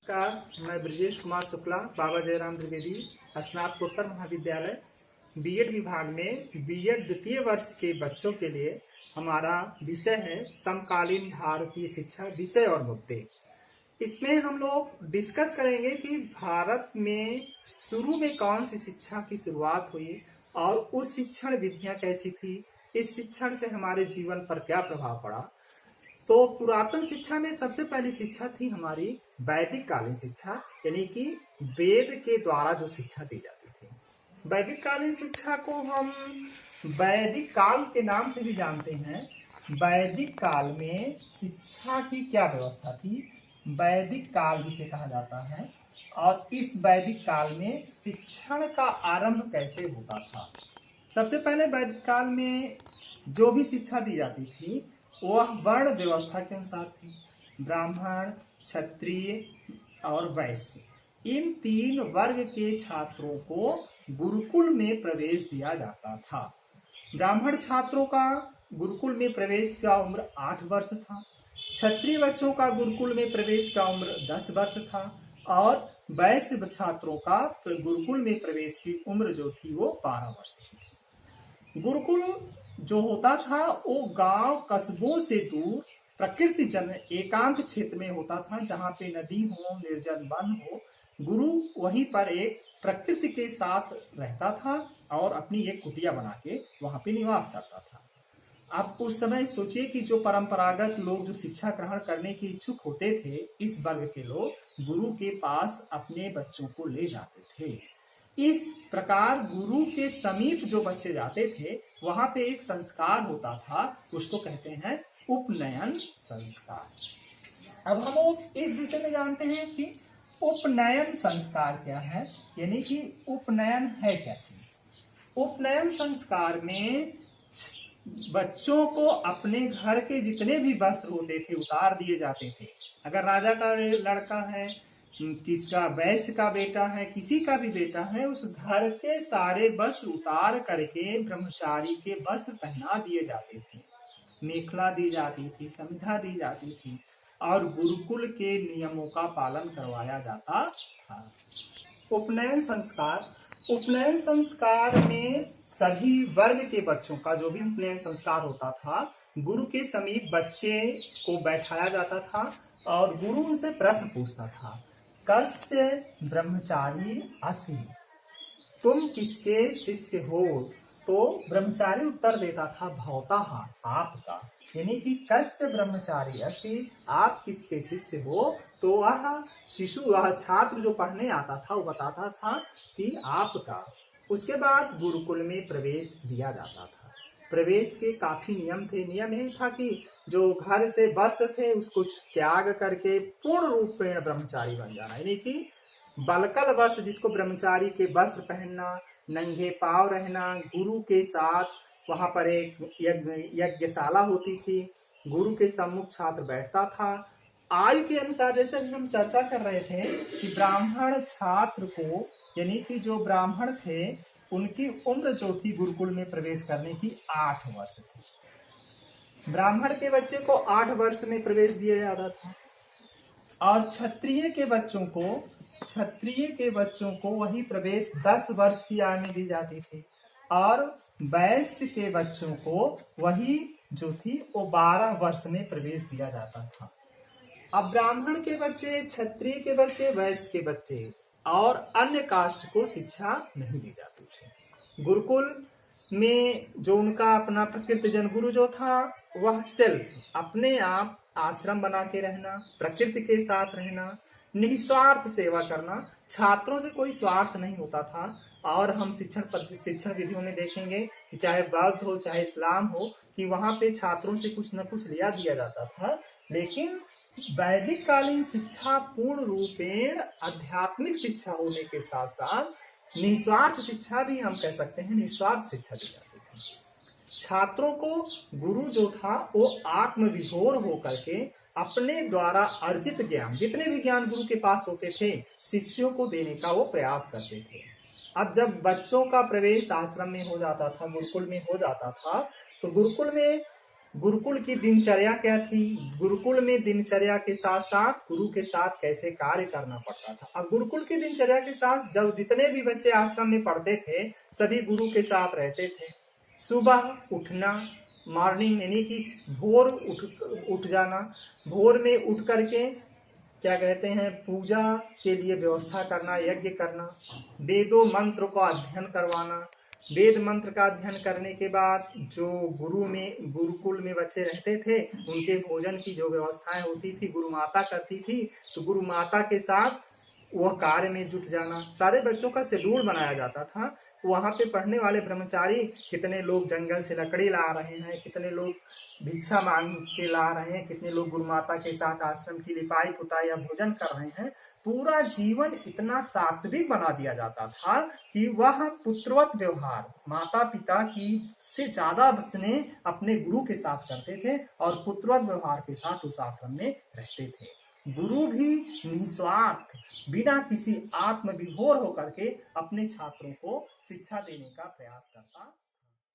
नमस्कार, मैं ब्रजेश कुमार शुक्ला, बाबा जयराम द्विवेदी, स्नातकोत्तर महाविद्यालय बीएड विभाग में बीएड द्वितीय वर्ष के बच्चों के लिए हमारा विषय है समकालीन भारतीय शिक्षा विषय और मुद्दे। इसमें हम लोग डिस्कस करेंगे कि भारत में शुरू में कौन सी शिक्षा की शुरुआत हुई और उस शिक्षण विधियां कैसी थी, इस शिक्षण से हमारे जीवन पर क्या प्रभाव पड़ा। तो पुरातन शिक्षा में सबसे पहली शिक्षा थी हमारी वैदिक कालीन शिक्षा, यानी कि वेद के द्वारा जो शिक्षा दी जाती थी। वैदिक कालीन शिक्षा को हम वैदिक काल के नाम से भी जानते हैं। वैदिक काल में शिक्षा की क्या व्यवस्था थी, वैदिक काल जिसे कहा जाता है, और इस वैदिक काल में शिक्षण का आरंभ कैसे होता था। सबसे पहले वैदिक काल में जो भी शिक्षा दी जाती थी वह वर्ण व्यवस्था के अनुसार थी। ब्राह्मण, क्षत्रिय और वैश्य, इन तीन वर्ग के छात्रों को गुरुकुल में प्रवेश दिया जाता था। ब्राह्मण छात्रों का गुरुकुल में प्रवेश का उम्र 8 वर्ष था, क्षत्रिय बच्चों का गुरुकुल में प्रवेश का उम्र 10 वर्ष था, और वैश्य छात्रों का गुरुकुल में प्रवेश की उम्र जो थी वो 12 वर्ष थी। गुरुकुल जो होता था वो गांव कस्बों से दूर प्रकृति जन एकांत क्षेत्र में होता था, जहां पे नदी हो, निर्जन वन हो। गुरु वहीं पर एक प्रकृति के साथ रहता था और अपनी एक कुटिया बना के वहां पे निवास करता था। आप उस समय सोचिए कि जो परंपरागत लोग जो शिक्षा ग्रहण करने के इच्छुक होते थे, इस वर्ग के लोग गुरु के पास अपने बच्चों को ले जाते थे। इस प्रकार गुरु के समीप जो बच्चे जाते थे वहां पे एक संस्कार होता था, उसको कहते हैं उपनयन संस्कार। अब हम लोग इस विषय में जानते हैं कि उपनयन संस्कार क्या है, यानी कि उपनयन है क्या चीज। उपनयन संस्कार में बच्चों को अपने घर के जितने भी वस्त्र होते थे उतार दिए जाते थे। अगर राजा का लड़का है, किसका वैश्य का बेटा है, किसी का भी बेटा है, उस घर के सारे वस्त्र उतार करके ब्रह्मचारी के वस्त्र पहना दिए जाते थे। मेखला दी जाती थी, समिधा दी जाती थी और गुरुकुल के नियमों का पालन करवाया जाता था। उपनयन संस्कार में सभी वर्ग के बच्चों का जो भी उपनयन संस्कार होता था, गुरु के समीप बच्चे को बैठाया जाता था और गुरु उनसे प्रश्न पूछता था, कस्य ब्रह्मचारी असि, तुम किसके शिष्य हो। तो ब्रह्मचारी उत्तर देता था, भवतः, आपका, यानी कि कस्य ब्रह्मचारी असि, आप किसके शिष्य हो। तो वह छात्र जो पढ़ने आता था वो बताता था कि आपका। उसके बाद गुरुकुल में प्रवेश दिया जाता था। प्रवेश के काफी नियम थे। नियम ये था कि जो घर से वस्त्र थे उसको त्याग करके पूर्ण रूप में ब्रह्मचारी बन जाना, यानी कि बलकल वस्त्र, जिसको ब्रह्मचारी के वस्त्र पहनना, नंगे पांव रहना, गुरु के साथ वहां पर एक यज्ञशाला होती थी, गुरु के सम्मुख छात्र बैठता था। आयु के अनुसार, जैसे हम चर्चा कर रहे थे कि ब्राह्मण छात्र को, यानी कि जो ब्राह्मण थे उनकी उम्र जो थी गुरुकुल में प्रवेश करने की 8 वर्ष थी। ब्राह्मण के बच्चे को 8 वर्ष में प्रवेश दिया जाता था और क्षत्रिय के बच्चों को वही प्रवेश 10 वर्ष की आयु में दी जाती थी और वैश्य के बच्चों को वही जो थी वो 12 वर्ष में प्रवेश दिया जाता था। अब ब्राह्मण के बच्चे, क्षत्रिय के बच्चे, वैश्य के बच्चे और अन्य कास्ट को शिक्षा नहीं दी जाती थी। गुरुकुल में जो उनका अपना प्रकृति जन गुरु जो था, वह सिर्फ अपने आप आश्रम बना के रहना, प्रकृति के साथ रहना, निस्वार्थ सेवा करना, छात्रों से कोई स्वार्थ नहीं होता था। और हम शिक्षण विधियों में देखेंगे कि चाहे बौद्ध हो चाहे इस्लाम हो, कि वहां पे छात्रों से कुछ न कुछ लिया दिया जाता था। लेकिन वैदिक कालीन शिक्षा पूर्ण रूपेण आध्यात्मिक शिक्षा होने के साथ साथ निस्वार्थ शिक्षा भी हम कह सकते हैं, निस्वार्थ शिक्षा दी जाती थी। छात्रों को गुरु जो था वो आत्मविभोर होकर के अपने द्वारा अर्जित ज्ञान, जितने भी ज्ञान गुरु के पास होते थे, शिष्यों को देने का वो प्रयास करते थे। अब जब बच्चों का प्रवेश आश्रम में हो जाता था, गुरुकुल में हो जाता था, तो गुरुकुल में गुरुकुल की दिनचर्या क्या थी, गुरुकुल में दिनचर्या के साथ साथ गुरु के साथ कैसे कार्य करना पड़ता था। अब गुरुकुल की दिनचर्या के साथ जब जितने भी बच्चे आश्रम में पढ़ते थे सभी गुरु के साथ रहते थे। सुबह उठना, मॉर्निंग यानी कि भोर उठ जाना, भोर में उठ करके क्या कहते हैं पूजा के लिए व्यवस्था करना, यज्ञ करना, वेदों मंत्र का अध्ययन करवाना, वेद मंत्र का अध्ययन करने के बाद जो गुरुकुल में बच्चे रहते थे उनके भोजन की जो व्यवस्थाएं होती थी गुरु माता करती थी, तो गुरु माता के साथ वह कार्य में जुट जाना। सारे बच्चों का शेड्यूल बनाया जाता था। वहां पे पढ़ने वाले ब्रह्मचारी कितने लोग जंगल से लकड़ी ला रहे हैं, कितने लोग भिक्षा मांग के ला रहे हैं, कितने लोग गुरु माता के साथ आश्रम की लिपाई पुताई या भोजन कर रहे हैं। पूरा जीवन इतना सात्विक बना दिया जाता था कि वह पुत्रवत व्यवहार माता पिता की से ज्यादा स्नेह अपने गुरु के साथ करते थे और पुत्रवत व्यवहार के साथ उस आश्रम में रहते थे। गुरु भी निस्वार्थ बिना किसी आत्म विभोर होकर के अपने छात्रों को शिक्षा देने का प्रयास करता